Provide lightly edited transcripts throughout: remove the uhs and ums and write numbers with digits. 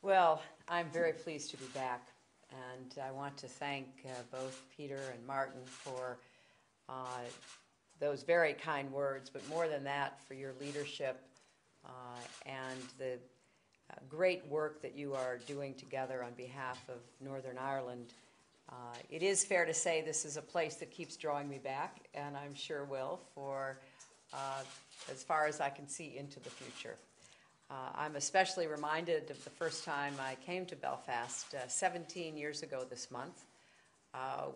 Well, I'm very pleased to be back, and I want to thank both Peter and Martin for uh, those very kind words, but more than that, for your leadership and the great work that you are doing together on behalf of Northern Ireland. It is fair to say this is a place that keeps drawing me back, and I'm sure will for as far as I can see into the future. I'm especially reminded of the first time I came to Belfast 17 years ago this month,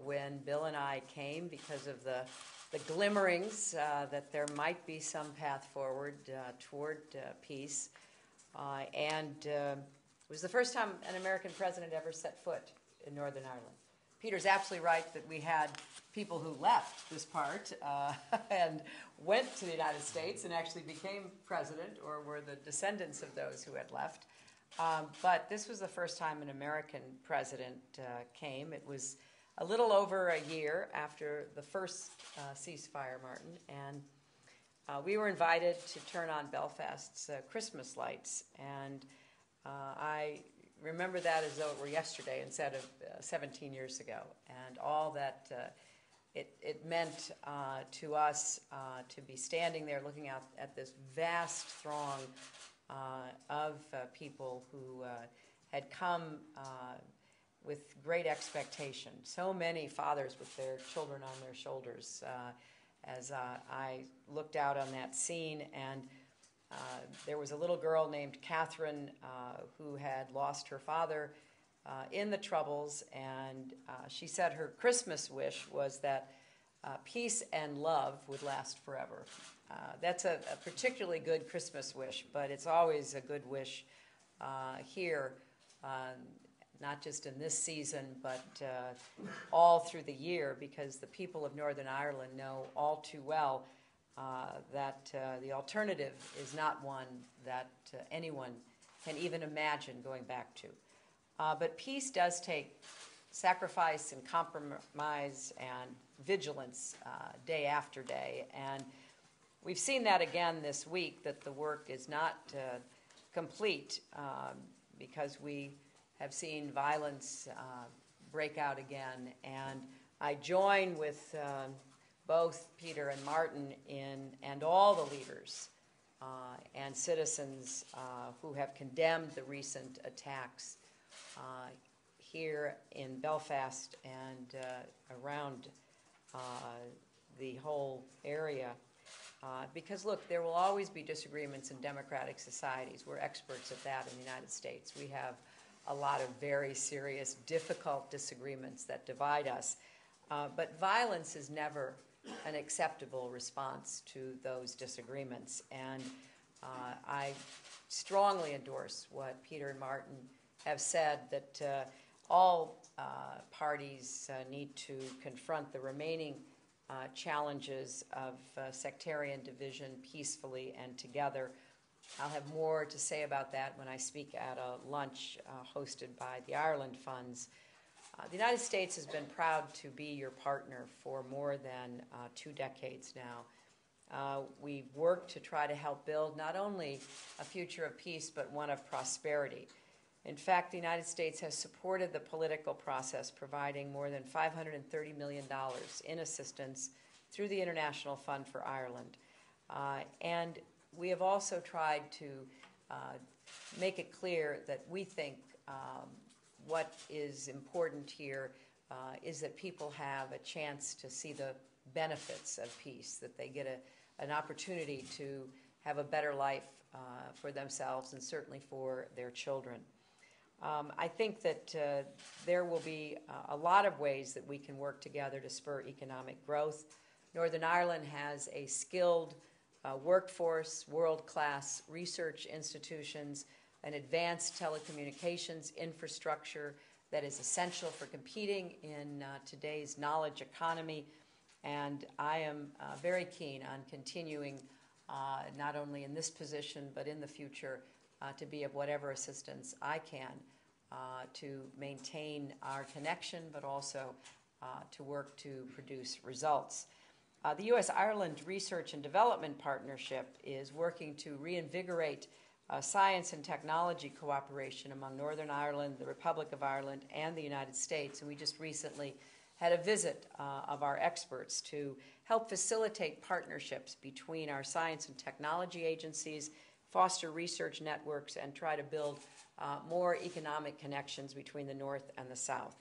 when Bill and I came because of the glimmerings that there might be some path forward toward peace. It was the first time an American president ever set foot in Northern Ireland. Peter's absolutely right that we had people who left this part and went to the United States and actually became president or were the descendants of those who had left. But this was the first time an American president came. It was a little over a year after the first ceasefire, Martin, and we were invited to turn on Belfast's Christmas lights. And I remember that as though it were yesterday instead of 17 years ago, and all that it meant to us to be standing there looking out at this vast throng of people who had come with great expectation. So many fathers with their children on their shoulders as I looked out on that scene, and there was a little girl named Catherine who had lost her father in the Troubles, and she said her Christmas wish was that peace and love would last forever. That's a particularly good Christmas wish, but it's always a good wish here, not just in this season, but all through the year, because the people of Northern Ireland know all too well that the alternative is not one that anyone can even imagine going back to. But peace does take sacrifice and compromise and vigilance day after day. And we've seen that again this week, that the work is not complete because we have seen violence break out again. And I join with both Peter and Martin and all the leaders and citizens who have condemned the recent attacks here in Belfast and around the whole area. Because, look, there will always be disagreements in democratic societies. We're experts at that in the United States. We have a lot of very serious, difficult disagreements that divide us. But violence is never an acceptable response to those disagreements. And I strongly endorse what Peter and Martin have said, that all parties need to confront the remaining challenges of sectarian division peacefully and together. I'll have more to say about that when I speak at a lunch hosted by the Ireland Funds. The United States has been proud to be your partner for more than 2 decades now. We've worked to try to help build not only a future of peace, but one of prosperity. In fact, the United States has supported the political process, providing more than $530 million in assistance through the International Fund for Ireland. And we have also tried to make it clear that we think what is important here is that people have a chance to see the benefits of peace, that they get an opportunity to have a better life for themselves and certainly for their children. I think that there will be a lot of ways that we can work together to spur economic growth. Northern Ireland has a skilled workforce, world-class research institutions, an advanced telecommunications infrastructure that is essential for competing in today's knowledge economy. And I am very keen on continuing, not only in this position, but in the future, to be of whatever assistance I can to maintain our connection, but also to work to produce results. The U.S.-Ireland Research and Development Partnership is working to reinvigorate science and technology cooperation among Northern Ireland, the Republic of Ireland, and the United States. And we just recently had a visit of our experts to help facilitate partnerships between our science and technology agencies, foster research networks, and try to build more economic connections between the North and the South.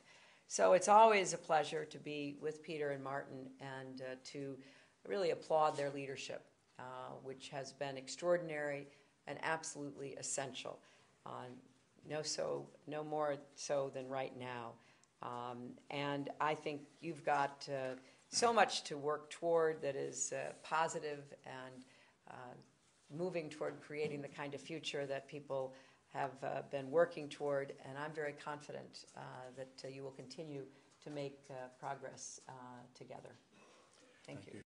So it's always a pleasure to be with Peter and Martin and to really applaud their leadership, which has been extraordinary and absolutely essential. No more so than right now. And I think you've got so much to work toward that is positive and moving toward creating the kind of future that people have been working toward, and I'm very confident that you will continue to make progress together. Thank you.